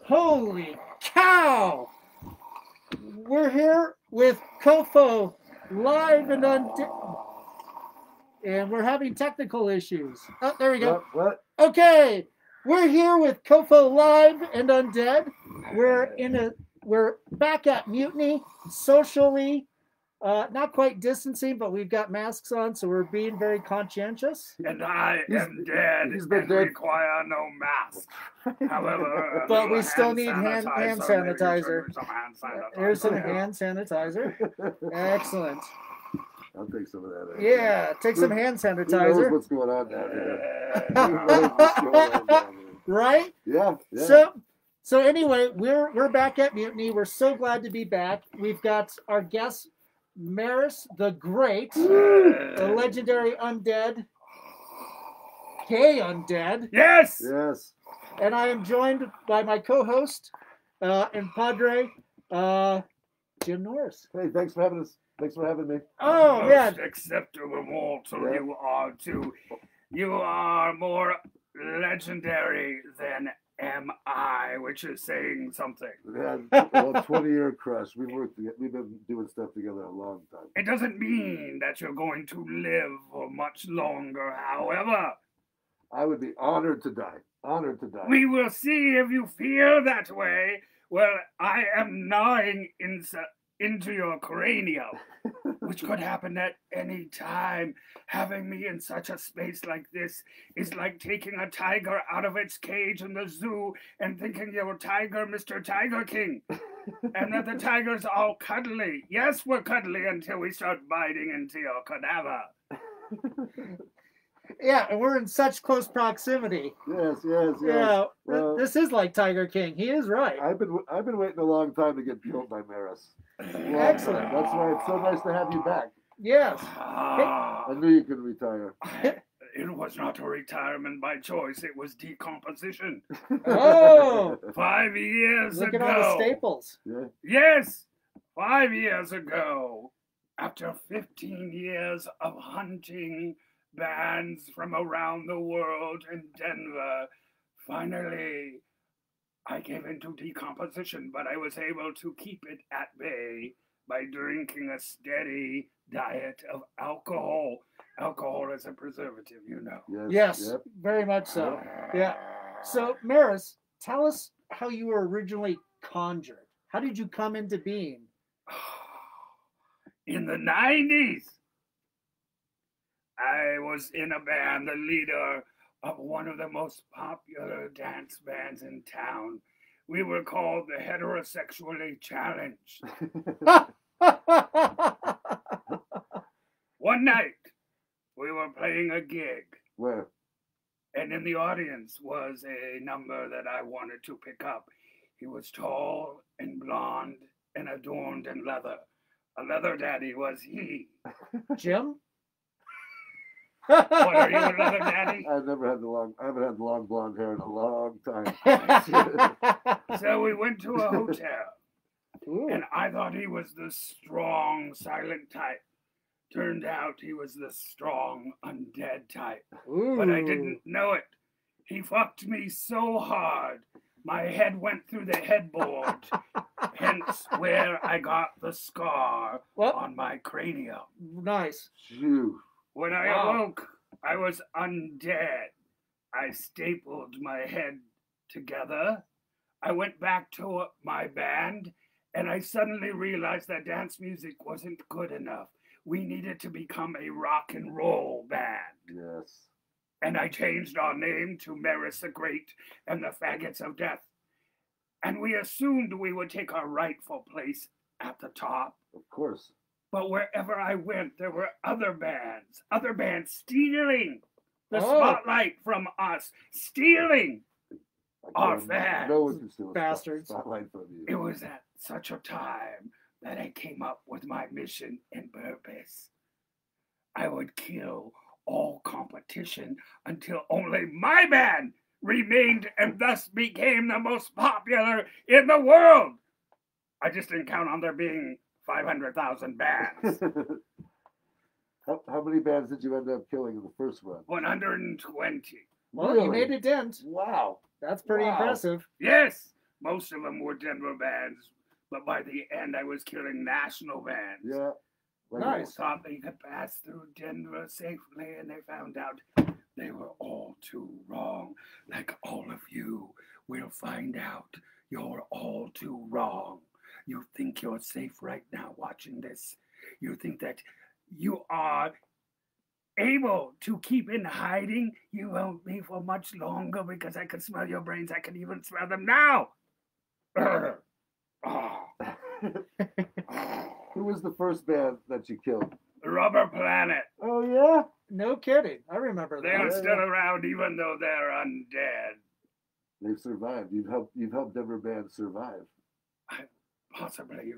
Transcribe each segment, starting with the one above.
Holy cow! We're here with COFOH Live and Undead. And we're having technical issues. Oh, there we go. What? Okay, we're here with COFOH Live and Undead. We're back at Mutiny, socially, not quite distancing, but we've got masks on, so we're being very conscientious. And I am dead and require no mask. However, but we still need hand sanitizer. Here's some hand sanitizer. Excellent. I'll take some of that. Yeah, take some hand sanitizer. Who knows what's going on down here? Who knows what's going on down here? Right? Yeah. So anyway, we're back at Mutiny. We're so glad to be back. We've got our guest, Norris the Great, the legendary undead, Undead. Yes. Yes. And I am joined by my co-host and padre, Jim Norris. Hey, thanks for having us. Thanks for having me. Oh, Most yeah. acceptable mortal you are too. You are more legendary than am I, which is saying something. We had a 20-year crush. We've been doing stuff together a long time. It doesn't mean that you're going to live for much longer, however. I would be honored to die. Honored to die. We will see if you feel that way. Well, I am gnawing into your cranium, which could happen at any time. Having me in such a space like this is like taking a tiger out of its cage in the zoo and thinking you're a tiger, Mr. Tiger King, and that the tiger's all cuddly. Yes, we're cuddly until we start biting into your cadaver. Yeah, and we're in such close proximity. Yes. Yeah, well, this is like Tiger King. He is right. I've been waiting a long time to get killed by Norris. Excellent. That's why it's so nice to have you back. Yes. I knew you could retire. It was not a retirement by choice. It was decomposition. Oh. 5 years Look ago. at all the staples. Yeah. Yes, 5 years ago. After 15 years of hunting bands from around the world in Denver, finally I came into decomposition, but I was able to keep it at bay by drinking a steady diet of alcohol. Alcohol is a preservative, you know. Yes, Yep. very much so. Yeah. So, Norris, tell us how you were originally conjured. How did you come into being? In the 90s, I was in a band, the leader of one of the most popular dance bands in town. We were called the Heterosexually Challenged. One night, we were playing a gig. Where? And in the audience was a number that I wanted to pick up. He was tall and blonde and adorned in leather. A leather daddy was he. Jim? What, are you a leather daddy? I haven't had long blonde hair in a long time. So we went to a hotel. Ooh. And I thought he was the strong, silent type. Turned out he was the strong, undead type. Ooh. But I didn't know it. He fucked me so hard, my head went through the headboard. Hence where I got the scar on my cranium. Nice. Phew. When I awoke, I was undead. I stapled my head together. I went back to my band, and I suddenly realized that dance music wasn't good enough. We needed to become a rock and roll band. Yes. And I changed our name to Norris the Great and the Faggots of Death. And we assumed we would take our rightful place at the top. Of course. But wherever I went, there were other bands stealing the spotlight from us, stealing our fans. No one can steal Bastards. spotlight from you. It was at such a time that I came up with my mission and purpose. I would kill all competition until only my band remained and thus became the most popular in the world. I just didn't count on there being 500,000 bands. How many bands did you end up killing in the first run? 120. Well, you made a dent. Wow. That's pretty impressive. Yes, most of them were Denver bands, but by the end I was killing national bands. Yeah. Like, Nice. People thought they could pass through Denver safely, and they found out they were all too wrong. Like all of you will find out you're all too wrong. You think you're safe right now watching this. You think that you are able to keep in hiding. You won't be for much longer because I can smell your brains. I can even smell them now. Who was the first band that you killed? Rubber Planet. Oh yeah. No kidding. I remember They are that. still around even though they're undead. They've survived. You've helped Denver bands survive. Possibly.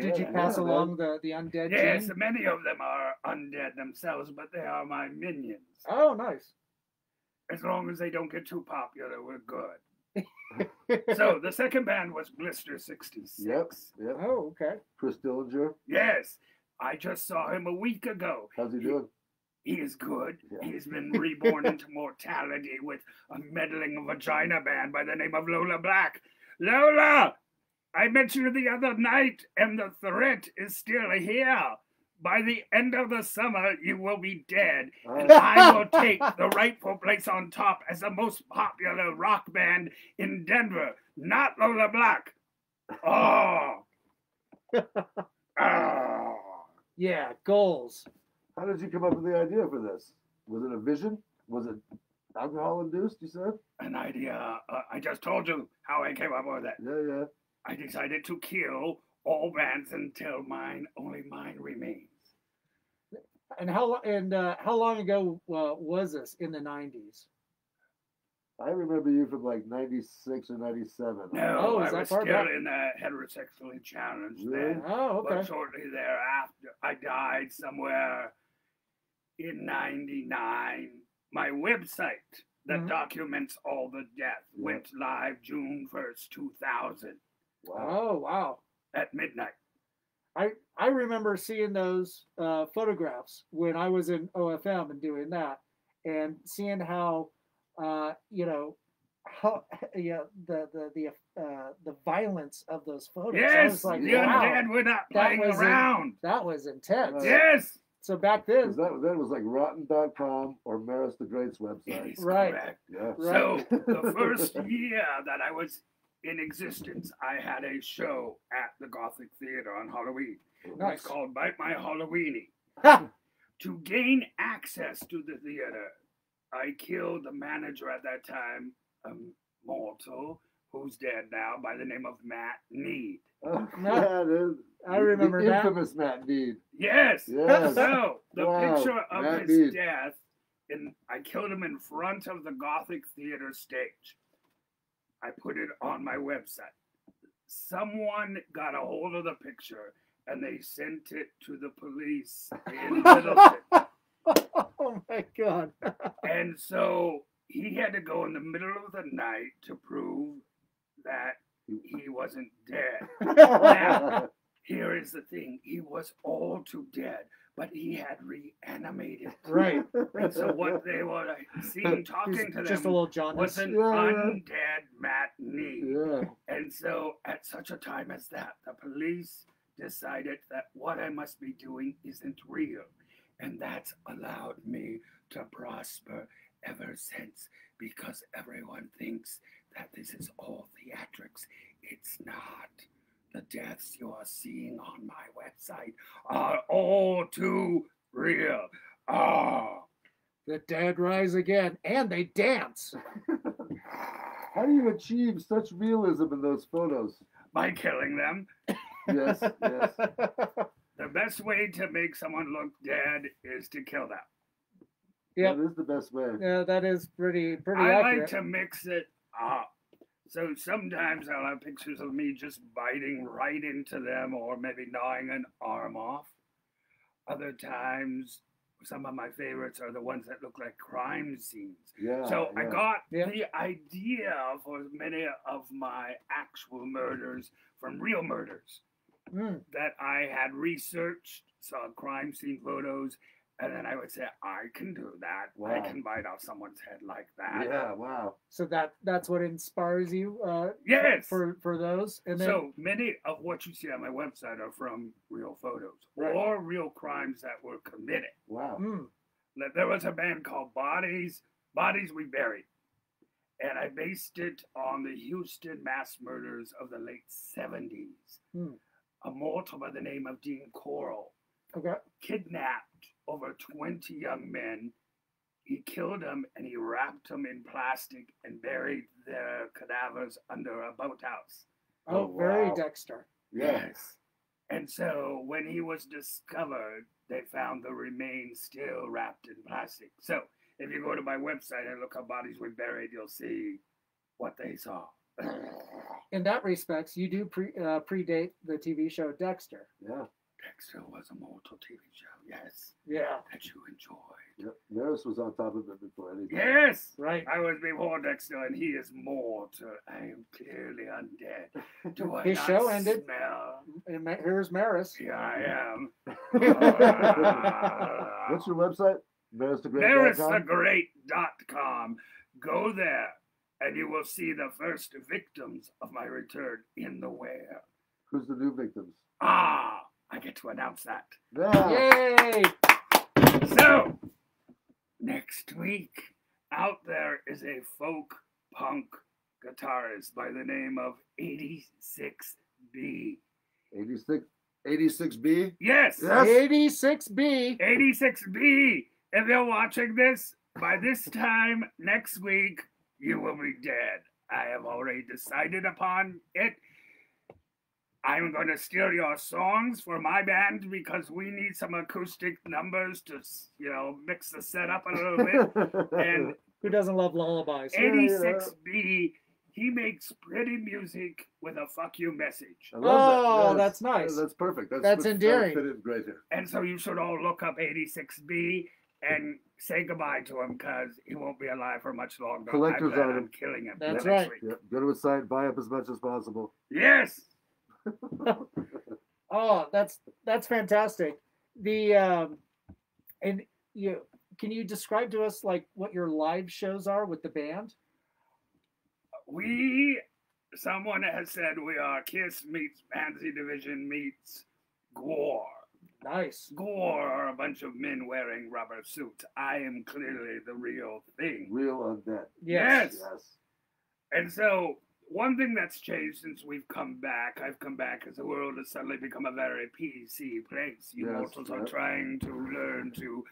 Did you pass along the undead Yes, gene? many of them are undead themselves, but they are my minions. Oh, nice. As long as they don't get too popular, we're good. So the second band was Blister 66. Yep. Oh, okay. Chris Dillinger. Yes, I just saw him a week ago. How's he doing? He is good. Yeah. He's been reborn into mortality with a meddling vagina band by the name of Lola Black. Lola! I met you the other night, and the threat is still here. By the end of the summer, you will be dead, and I will take the rightful place on top as the most popular rock band in Denver, not Lola Black. Oh. Oh. Yeah, goals. How did you come up with the idea for this? Was it a vision? Was it alcohol induced? You said. An idea. I just told you how I came up with it. Yeah. I decided to kill all bands until only mine remains. And how long ago was this in the 90s? I remember you from like 96 or 97. No, is I that was far still back? in the heterosexually challenged Really? then. Oh, okay. But shortly thereafter, I died somewhere in 99. My website that documents all the death went live June 1st, 2000 Wow. Oh, wow. at midnight. I remember seeing those photographs when I was in OFM and doing that, and seeing how how the violence of those photos. I Yes, was like, the wow, undead were not playing around. that was intense. Yes, So back then, That was like Rotten.com or Maris the Great's it website. is Right. correct. Yeah. Right. So the first year that I was in existence, I had a show at the Gothic Theater on Halloween. It was Nice. called Bite My Halloweeny. Ha! To gain access to the theater, I killed the manager at that time, a mortal, who's dead now, by the name of Matt Need. Oh, No. yeah, dude. I remember the that. infamous Matt Need. Yes. Yes. So the Wow, picture of Matt his Need. death, I killed him in front of the Gothic Theater stage. I put it on my website. Someone got a hold of the picture and they sent it to the police in Middleton. Oh my God. And so he had to go in the middle of the night to prove that he wasn't dead. Now, here is the thing. He was all too dead, but he had reanimated. Right. And so what they were seeing talking He's to just a them little jaundice. was an Yeah. undead Matt Need. Yeah. And so at such a time as that, the police decided that what I must be doing isn't real. And that's allowed me to prosper ever since, because everyone thinks that this is all theatrics. It's not. The deaths you are seeing on my website are all too real. Ah. The dead rise again, and they dance. How do you achieve such realism in those photos? By killing them. Yes, yes. The best way to make someone look dead is to kill them. Yep. That is the best way. Yeah, that is pretty I accurate. like to mix it up. So sometimes I'll have pictures of me just biting right into them or maybe gnawing an arm off. Other times, some of my favorites are the ones that look like crime scenes. Yeah. So I yeah. got Yeah. the idea for many of my actual murders from real murders Mm. that I had researched, saw crime scene photos, And then I would say, I can do that. Wow. I can bite off someone's head like that. Yeah, wow. So that's what inspires you. Yes. For those, and then So many of what you see on my website are from real photos Right. or real crimes that were committed. Wow. There was a band called Bodies We Buried. And I based it on the Houston mass murders of the late 70s. A mortal by the name of Dean Coral kidnapped over 20 young men. He killed them and he wrapped them in plastic and buried their cadavers under a boathouse. Oh, very Dexter. Yes. And so when he was discovered, they found the remains still wrapped in plastic. So if you go to my website and look up Bodies We Buried, you'll see what they saw. In that respects, you do predate the TV show Dexter. Yeah. Dexter was a mortal TV show, yes. Yeah. That you enjoyed. Yep. Norris was on top of it before anything. Yes! Right. I was before Dexter, and he is mortal. I am clearly undead. Do I His not show ended. smell? And here's Maris. Here I am. What's your website? MarisTheGreat.com? MarisTheGreat.com. Go there, and you will see the first victims of my return in the where. Who's the new victims? I get to announce that. Yeah. Yay! So, next week, out there is a folk punk guitarist by the name of 86B. 86B? Yes! 86B. 86B. If you're watching this, by this time next week, you will be dead. I have already decided upon it. I'm going to steal your songs for my band because we need some acoustic numbers to, mix the setup a little bit. And who doesn't love lullabies? 86B, he makes pretty music with a fuck you message. I love that. That's nice. That's perfect. That's endearing. Fit in great here. And so you should all look up 86B and say goodbye to him because he won't be alive for much longer. Collector's I plan item. on killing him. That's next right. week. Yep. Go to his site, buy up as much as possible. Yes. Oh, that's fantastic. The and can you describe to us like what your live shows are with the band? Someone has said we are Kiss meets Pansy Division meets Gore. Nice. Gore are a bunch of men wearing rubber suits. I am clearly the real thing. Real undead. Yes. Yes. And so one thing that's changed since I've come back as the world has suddenly become a very PC place. You mortals are trying to learn to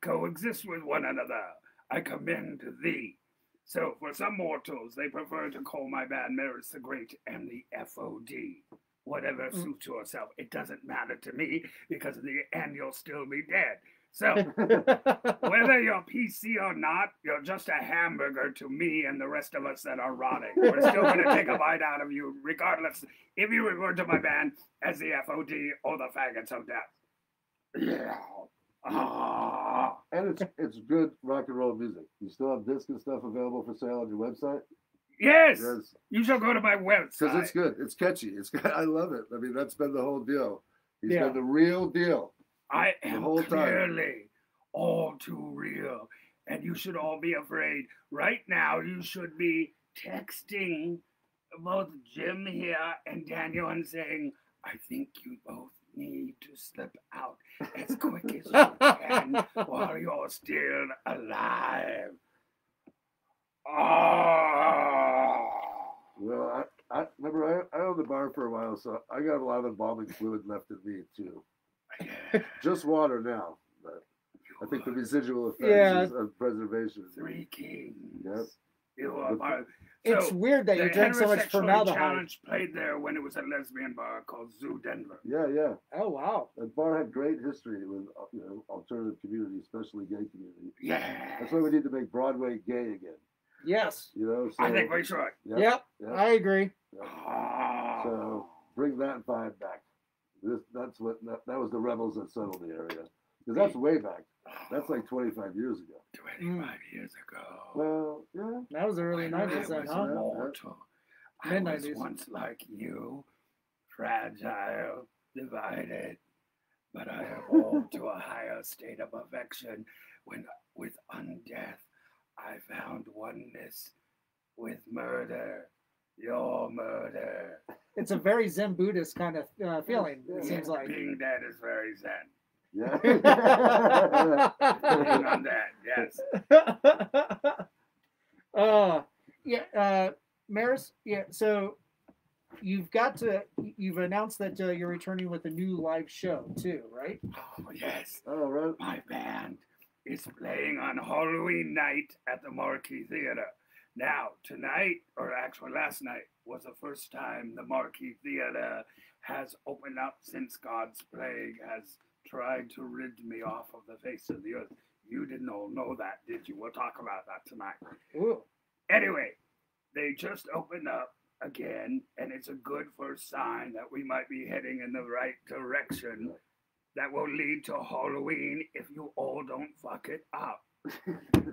coexist with one another. I commend thee. So for some mortals, they prefer to call my band Maris the Great and the FOD. Whatever suits yourself. It doesn't matter to me because in the end you'll still be dead. So whether you're PC or not, you're just a hamburger to me and the rest of us that are rotting. We're still going to take a bite out of you regardless if you refer to my band as the FOD or the Faggots of Death. Yeah. And it's good rock and roll music. You still have disc and stuff available for sale on your website? Yes. You shall go to my website. Because it's good. It's catchy. I love it. I mean, that's been the whole deal. He's been the real deal. I am clearly all too real. And you should all be afraid. Right now, you should be texting both Jim here and Daniel and saying, I think you both need to slip out as quick as you can while you're still alive. Well, I remember I owned the bar for a while, so I got a lot of embalming fluid left in me too. Just water now, but I think the residual effects of preservation. Three Kings. Yep. You are it's weird that you drink so much formaldehyde. Challenge played there when it was a lesbian bar called Zoo Denver. Yeah. Oh wow. That bar had great history with alternative community, especially gay community. Yeah. That's why we need to make Broadway gay again. Yes. So, I think we should. Yep. I agree. Yep. So bring that vibe back. That was the rebels that settled the area. Because that's way back. That's like 25 years ago. 25 years ago. Well, yeah. That was the early 90s then, huh? I was once like you, fragile, divided, but I evolved to a higher state of perfection when, with undeath, I found oneness with murder. Your murder. It's a very Zen Buddhist kind of feeling, it seems like. Being dead is very Zen. Yeah. Being undead, yes. Maris, so you've announced that you're returning with a new live show too, right? Oh, yes. Oh, right. My band is playing on Halloween night at the Marquee Theater. Now, tonight, or actually last night, was the first time the Marquee Theater has opened up since God's plague has tried to rid me off of the face of the earth. You didn't all know that, did you? We'll talk about that tonight. Ooh. Anyway, they just opened up again, and it's a good first sign that we might be heading in the right direction that will lead to Halloween if you all don't fuck it up.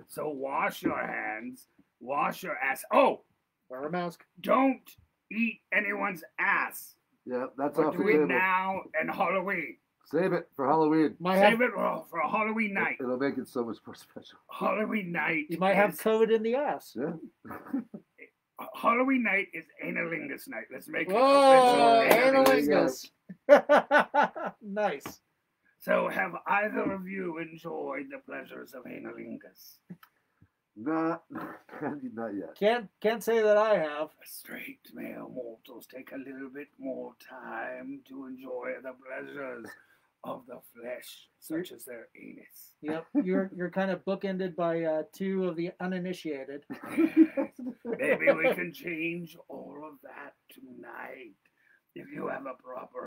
So wash your hands, wash your ass. Oh! Wear a mask. Don't eat anyone's ass. Yeah, that's We're off the doing table. now and Halloween. Save it for Halloween. Save it for Halloween night. It'll make it so much more special. Halloween night. You might have COVID in the ass. Yeah. Halloween night is analingus night. Let's make it Whoa, official. analingus. Nice. So, have either of you enjoyed the pleasures of analingus? Not yet. Can't say that I have. Straight male mortals take a little bit more time to enjoy the pleasures of the flesh, such as their anus. Yep, you're kind of bookended by two of the uninitiated. Maybe we can change all of that tonight if you have a proper